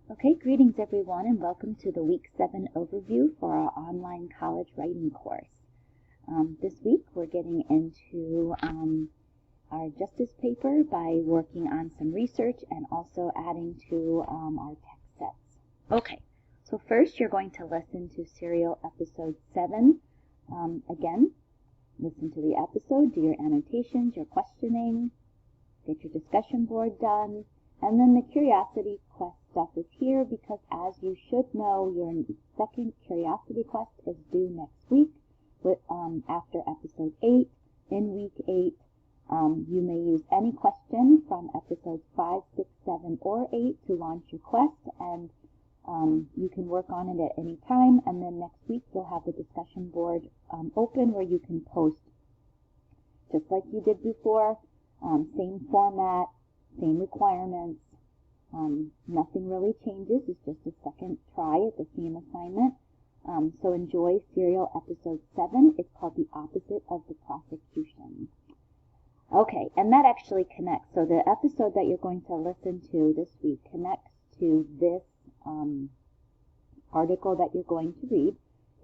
Okay, greetings everyone, and welcome to the Week 7 overview for our online college writing course. This week we're getting into our justice paper by working on some research and also adding to our text sets. Okay, so first you're going to listen to serial episode 7. Again, listen to the episode, do your annotations, your questioning, get your discussion board done. And then the curiosity quest stuff is here because, as you should know, your second curiosity quest is due next week after episode 8. In week 8, you may use any question from episodes 5, 6, 7, or 8 to launch your quest, and you can work on it at any time. And then next week, you'll have the discussion board open where you can post just like you did before, same format, same requirements. Nothing really changes. It's just a second try at the same assignment. So enjoy serial episode 7. It's called The Opposite of the Prosecution. Okay, and that actually connects. So the episode that you're going to listen to this week connects to this article that you're going to read.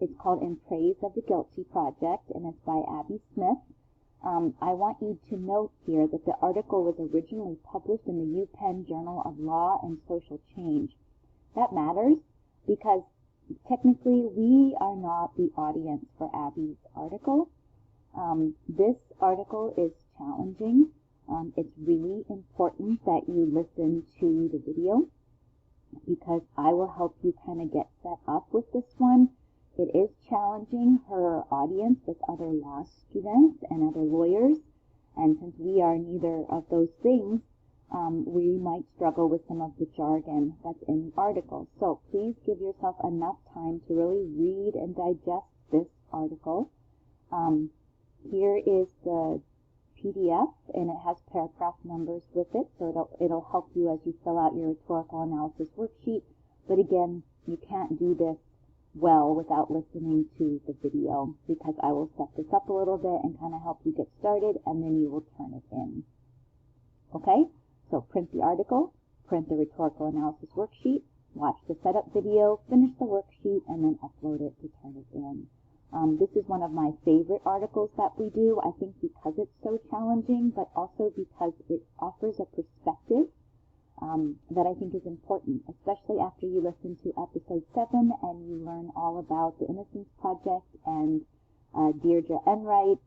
It's called In Praise of the Guilty Project, and it's by Abby Smith. I want you to note here that the article was originally published in the UPenn Journal of Law and Social Change. That matters because technically we are not the audience for Abby's article. This article is challenging. It's really important that you listen to the video because I will help you kind of get set up with this one. It is challenging. Her audience with other law students and other lawyers, and since we are neither of those things, we might struggle with some of the jargon that's in the article. So please give yourself enough time to really read and digest this article. Here is the PDF, and it has paragraph numbers with it, so it'll help you as you fill out your rhetorical analysis worksheet. But again, you can't do this well without listening to the video because I will set this up a little bit and kind of help you get started, and then you will turn it in. Okay, so print the article, print the rhetorical analysis worksheet, watch the setup video, finish the worksheet, and then upload it to turn it in. This is one of my favorite articles that we do, I think because it's so challenging, but also because it offers a perspective that I think is important, especially after you listen to episode 7 and you learn all about the Innocence Project and Deirdre Enright.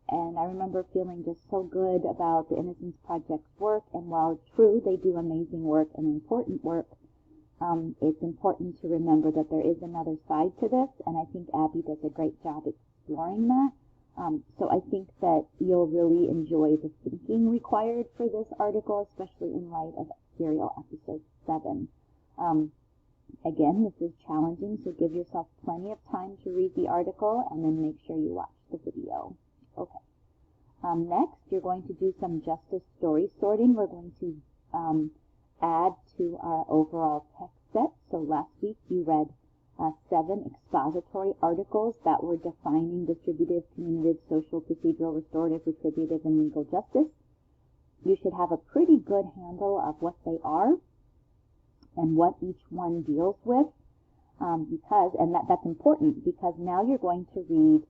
And I remember feeling just so good about the Innocence Project's work. And while it's true, they do amazing work and important work, it's important to remember that there is another side to this. And I think Abby does a great job exploring that. So I think that you'll really enjoy the thinking required for this article, especially in light of serial episode 7. Again, this is challenging, so give yourself plenty of time to read the article and then make sure you watch the video. Okay. Next, you're going to do some justice story sorting. We're going to add to our overall text set. So last week you read 7 expository articles that were defining distributive, commutative, social, procedural, restorative, retributive, and legal justice. You should have a pretty good handle of what they are and what each one deals with, that's important because now you're going to read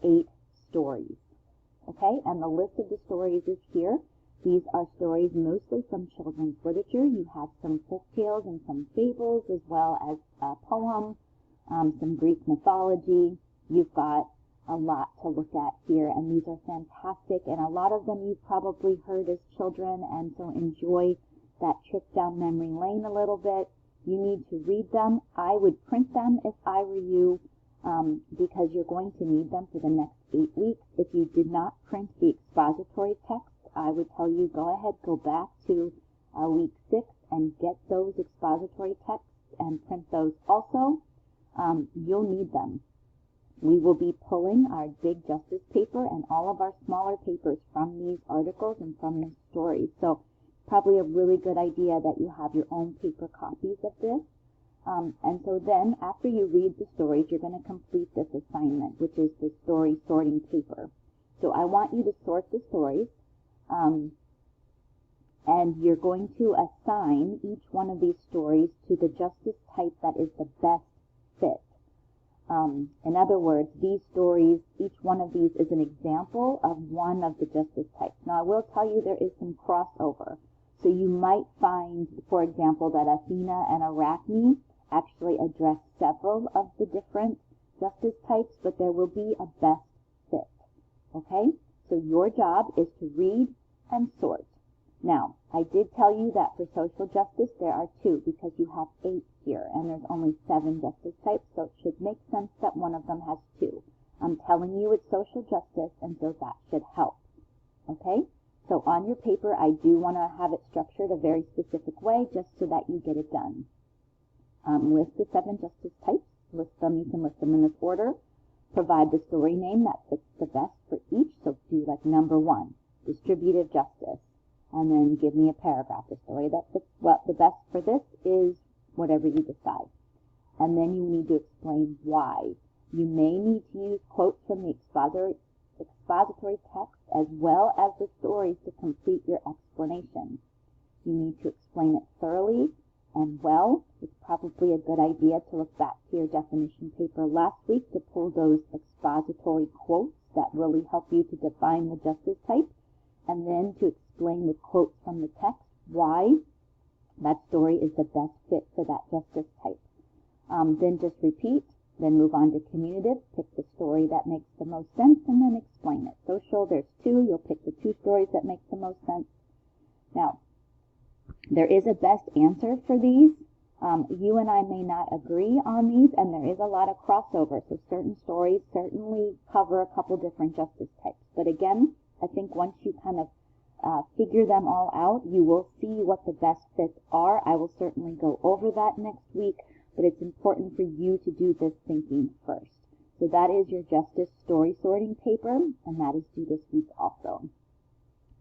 8 stories. Okay, and the list of the stories is here. These are stories mostly from children's literature. You have some folk tales and some fables, as well as a poem, some Greek mythology. You've got a lot to look at here, and these are fantastic, and a lot of them you've probably heard as children, and so enjoy that trip down memory lane a little bit. You need to read them. I would print them if I were you, because you're going to need them for the next 8 weeks. If you did not print the expository text, I would tell you go ahead, go back to week 6 and get those expository texts and print those also. You'll need them. We will be pulling our big justice paper and all of our smaller papers from these articles and from these stories. So probably a really good idea that you have your own paper copies of this. And so then after you read the stories, you're going to complete this assignment, which is the story sorting paper. So I want you to sort the stories. and you're going to assign each one of these stories to the justice type that is the best fit. In other words, these stories, each one of these is an example of one of the justice types. Now, I will tell you there is some crossover. So you might find, for example, that Athena and Arachne actually address several of the different justice types, but there will be a best fit. Okay? So your job is to read and sort. Now, I did tell you that for social justice there are 2 because you have 8 here and there's only 7 justice types, so it should make sense that one of them has 2. I'm telling you it's social justice, and so that should help. Okay? So on your paper, I do want to have it structured a very specific way just so that you get it done. List the 7 justice types. List them. You can list them in this order. Provide the story name that fits the best for each. So do like number 1, distributive justice. And then give me a paragraph. The story that fits well, the best for this is whatever you decide. And then you need to explain why. You may need to use quotes from the expository text as well as the stories to complete your explanation. You need to explain it thoroughly and well. It's probably a good idea to look back to your definition paper last week to pull those expository quotes that really help you to define the justice type, and then to explain with quotes from the text why that story is the best fit for that justice type. Then just repeat, then move on to communicative, pick the story that makes the most sense, and then explain it. Social, there's 2, you'll pick the 2 stories that make the most sense. Now, there is a best answer for these. You and I may not agree on these, and there is a lot of crossover, so certain stories certainly cover a couple different justice types. But again, I think once you kind of figure them all out, you will see what the best fits are. I will certainly go over that next week, but it's important for you to do this thinking first. So that is your justice story sorting paper, and that is due this week also.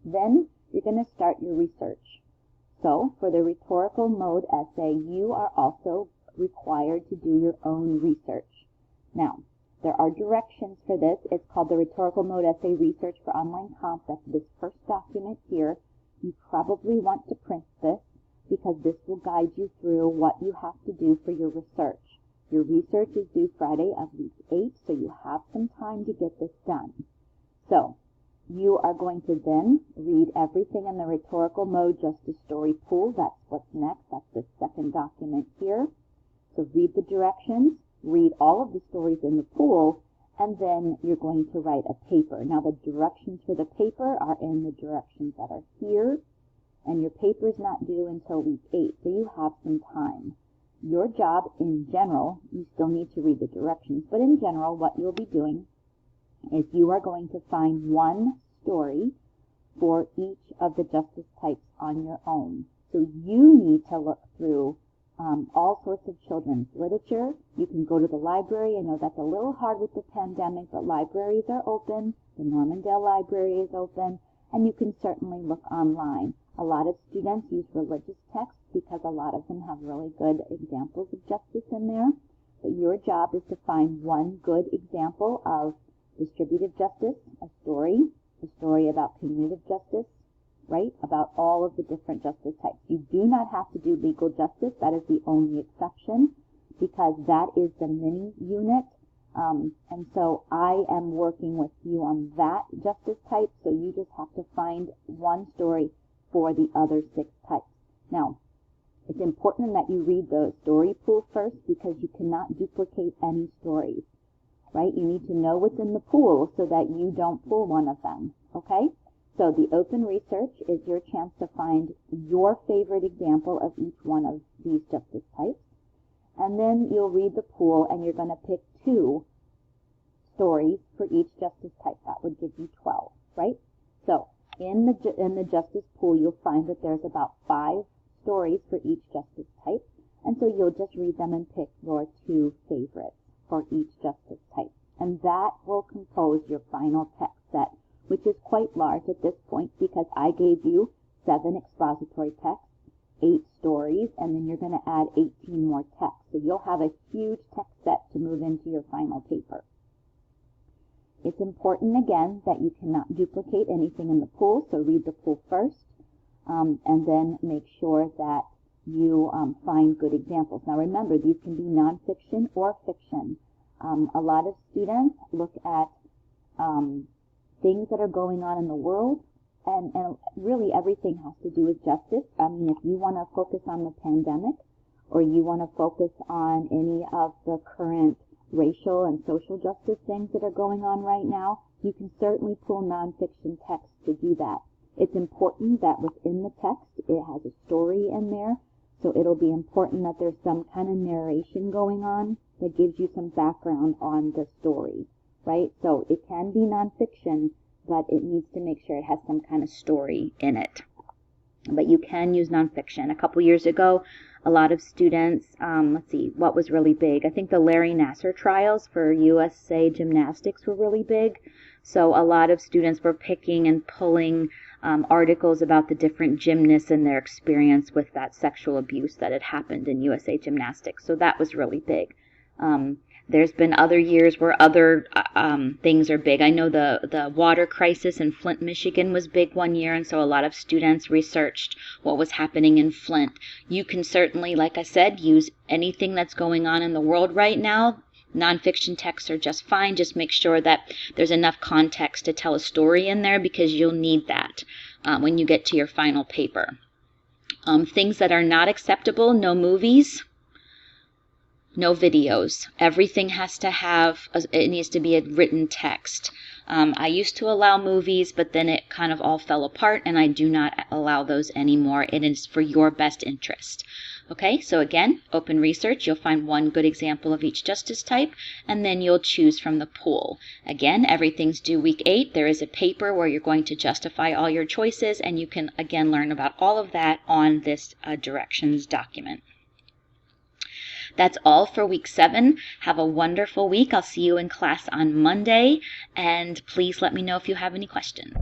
Then you're going to start your research. So for the rhetorical mode essay, you are also required to do your own research. Now, there are directions for this. It's called the Rhetorical Mode Essay Research for Online Comp. That's this first document here. You probably want to print this because this will guide you through what you have to do for your research. Your research is due Friday of week 8, so you have some time to get this done. So, you are going to then read everything in the Rhetorical Mode Justice Story Pool. That's what's next. That's the second document here. So read the directions, read all of the stories in the pool, and then you're going to write a paper. Now the directions for the paper are in the directions that are here, and your paper is not due until week 8, so you have some time. Your job in general, you still need to read the directions, but in general what you'll be doing is you are going to find one story for each of the justice types on your own. So you need to look through all sorts of children's literature. You can go to the library. I know that's a little hard with the pandemic, but libraries are open. The Normandale Library is open, and you can certainly look online. A lot of students use religious texts because a lot of them have really good examples of justice in there. But your job is to find one good example of distributive justice, a story about communicative justice, right, about all of the different justice types. You do not have to do legal justice. That is the only exception because that is the mini unit. And so I am working with you on that justice type, so you just have to find one story for the other 6 types. Now, it's important that you read the story pool first because you cannot duplicate any stories, right? You need to know what's in the pool so that you don't pull one of them, okay? So the open research is your chance to find your favorite example of each one of these justice types. And then you'll read the pool and you're going to pick 2 stories for each justice type. That would give you 12, right? So in the justice pool, you'll find that there's about 5 stories for each justice type. And so you'll just read them and pick your 2 favorites for each justice type. And that will compose your final text set, which is quite large at this point because I gave you 7 expository texts, 8 stories, and then you're going to add 18 more texts. So you'll have a huge text set to move into your final paper. It's important, again, that you cannot duplicate anything in the pool, so read the pool first. and then make sure that you find good examples. Now remember, these can be nonfiction or fiction. A lot of students look at things that are going on in the world, and really everything has to do with justice. I mean, if you want to focus on the pandemic, or you want to focus on any of the current racial and social justice things that are going on right now, you can certainly pull nonfiction text to do that. It's important that within the text it has a story in there, so it'll be important that there's some kind of narration going on that gives you some background on the story, right? So it can be nonfiction, but it needs to make sure it has some kind of story in it. But you can use nonfiction. A couple years ago, a lot of students, let's see, what was really big? I think the Larry Nassar trials for USA Gymnastics were really big. So a lot of students were picking and pulling articles about the different gymnasts and their experience with that sexual abuse that had happened in USA Gymnastics. So that was really big. There's been other years where other things are big. I know the water crisis in Flint, Michigan was big one year, and so a lot of students researched what was happening in Flint. You can certainly, like I said, use anything that's going on in the world right now. Nonfiction texts are just fine. Just make sure that there's enough context to tell a story in there, because you'll need that when you get to your final paper. Things that are not acceptable: no movies, no videos. Everything has to have, it needs to be a written text. I used to allow movies, but then it kind of all fell apart, and I do not allow those anymore. It is for your best interest. Okay, so again, open research, you'll find one good example of each justice type, and then you'll choose from the pool. Again, everything's due week 8. There is a paper where you're going to justify all your choices, and you can, again, learn about all of that on this directions document. That's all for week 7. Have a wonderful week. I'll see you in class on Monday, and please let me know if you have any questions.